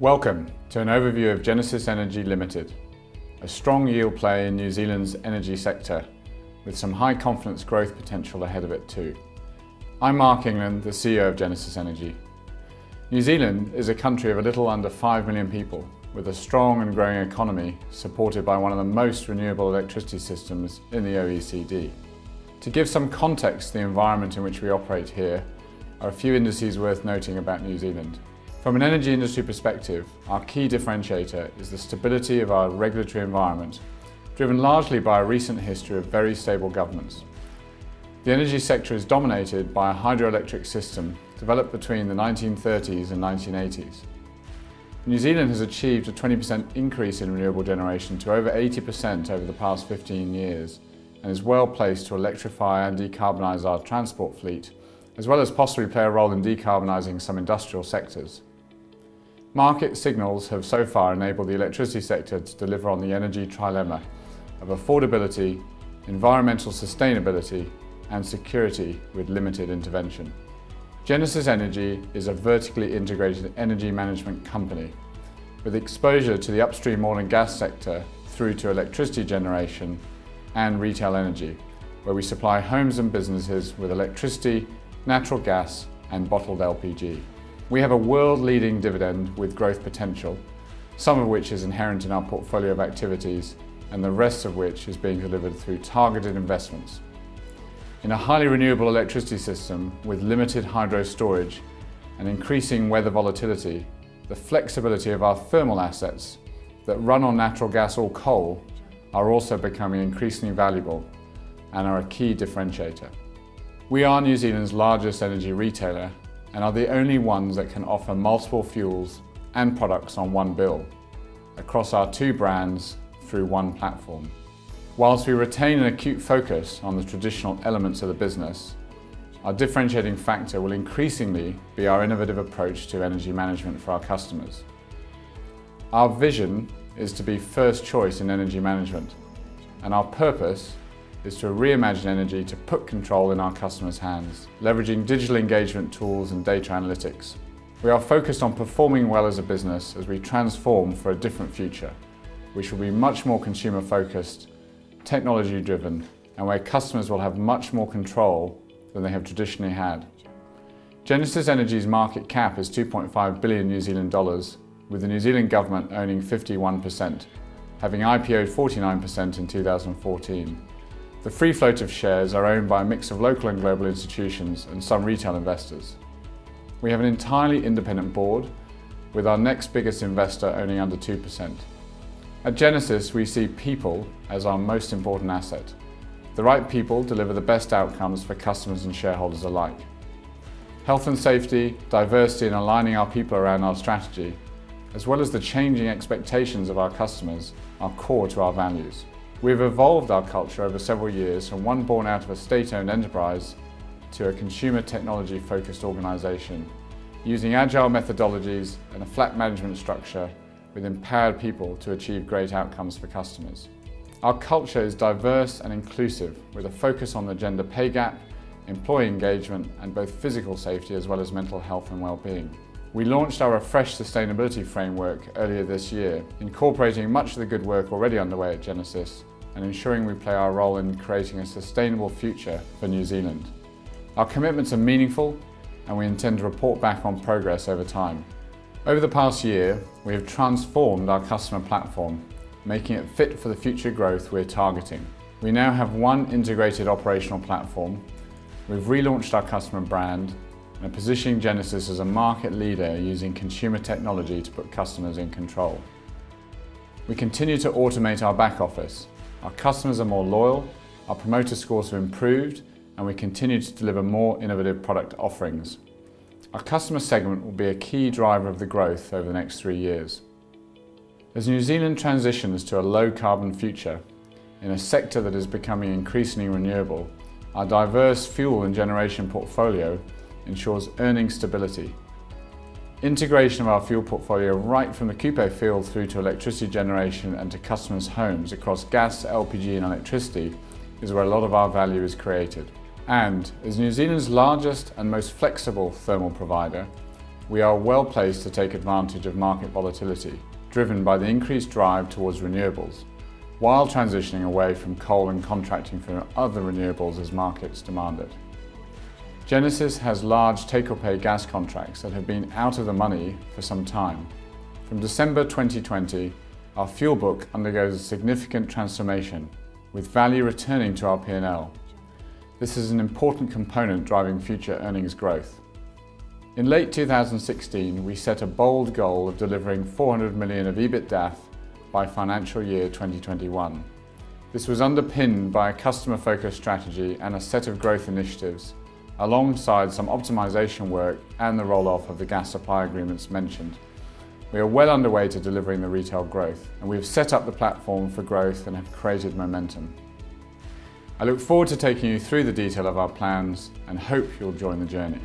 Welcome to an overview of Genesis Energy Limited, a strong yield play in New Zealand's energy sector with some high confidence growth potential ahead of it too. I'm Marc England, the CEO of Genesis Energy. New Zealand is a country of a little under 5 million people with a strong and growing economy supported by one of the most renewable electricity systems in the OECD. To give some context to the environment in which we operate here are a few indices worth noting about New Zealand. From an energy industry perspective, our key differentiator is the stability of our regulatory environment, driven largely by a recent history of very stable governments. The energy sector is dominated by a hydroelectric system developed between the 1930s and 1980s. New Zealand has achieved a 20% increase in renewable generation to over 80% over the past 15 years and is well placed to electrify and decarbonise our transport fleet, as well as possibly play a role in decarbonising some industrial sectors. Market signals have so far enabled the electricity sector to deliver on the energy trilemma of affordability, environmental sustainability and security with limited intervention. Genesis Energy is a vertically integrated energy management company with exposure to the upstream oil and gas sector through to electricity generation and retail energy, where we supply homes and businesses with electricity, natural gas and bottled LPG. We have a world-leading dividend with growth potential, some of which is inherent in our portfolio of activities and the rest of which is being delivered through targeted investments. In a highly renewable electricity system with limited hydro storage and increasing weather volatility, the flexibility of our thermal assets that run on natural gas or coal are also becoming increasingly valuable and are a key differentiator. We are New Zealand's largest energy retailer and are the only ones that can offer multiple fuels and products on one bill across our two brands through one platform. Whilst we retain an acute focus on the traditional elements of the business, our differentiating factor will increasingly be our innovative approach to energy management for our customers. Our vision is to be first choice in energy management, and our purpose is to reimagine energy to put control in our customers' hands, leveraging digital engagement tools and data analytics. We are focused on performing well as a business as we transform for a different future, which will be much more consumer-focused, technology-driven, and where customers will have much more control than they have traditionally had. Genesis Energy's market cap is 2.5 billion New Zealand dollars, with the New Zealand government owning 51%, having IPO'd 49% in 2014. The free float of shares are owned by a mix of local and global institutions and some retail investors. We have an entirely independent board, with our next biggest investor owning under 2%. At Genesis, we see people as our most important asset. The right people deliver the best outcomes for customers and shareholders alike. Health and safety, diversity and aligning our people around our strategy, as well as the changing expectations of our customers, are core to our values. We've evolved our culture over several years from one born out of a state-owned enterprise to a consumer technology-focused organisation, using agile methodologies and a flat management structure with empowered people to achieve great outcomes for customers. Our culture is diverse and inclusive, with a focus on the gender pay gap, employee engagement and both physical safety as well as mental health and well-being. We launched our refreshed sustainability framework earlier this year, incorporating much of the good work already underway at Genesis and ensuring we play our role in creating a sustainable future for New Zealand. Our commitments are meaningful and we intend to report back on progress over time. Over the past year, we have transformed our customer platform, making it fit for the future growth we're targeting. We now have one integrated operational platform, we've relaunched our customer brand and are positioning Genesis as a market leader using consumer technology to put customers in control. We continue to automate our back office. Our customers are more loyal, our promoter scores have improved, and we continue to deliver more innovative product offerings. Our customer segment will be a key driver of the growth over the next 3 years. As New Zealand transitions to a low-carbon future, in a sector that is becoming increasingly renewable, our diverse fuel and generation portfolio ensures earnings stability. Integration of our fuel portfolio right from the Kupe field through to electricity generation and to customers' homes across gas, LPG and electricity is where a lot of our value is created. And as New Zealand's largest and most flexible thermal provider, we are well placed to take advantage of market volatility, driven by the increased drive towards renewables, while transitioning away from coal and contracting for other renewables as markets demand it. Genesis has large take-or-pay gas contracts that have been out of the money for some time. From December 2020, our fuel book undergoes a significant transformation, with value returning to our P&L. This is an important component driving future earnings growth. In late 2016, we set a bold goal of delivering 400 million of EBITDA by financial year 2021. This was underpinned by a customer-focused strategy and a set of growth initiatives, alongside some optimization work and the roll-off of the gas supply agreements mentioned. We are well underway to delivering the retail growth, and we have set up the platform for growth and have created momentum. I look forward to taking you through the detail of our plans and hope you'll join the journey.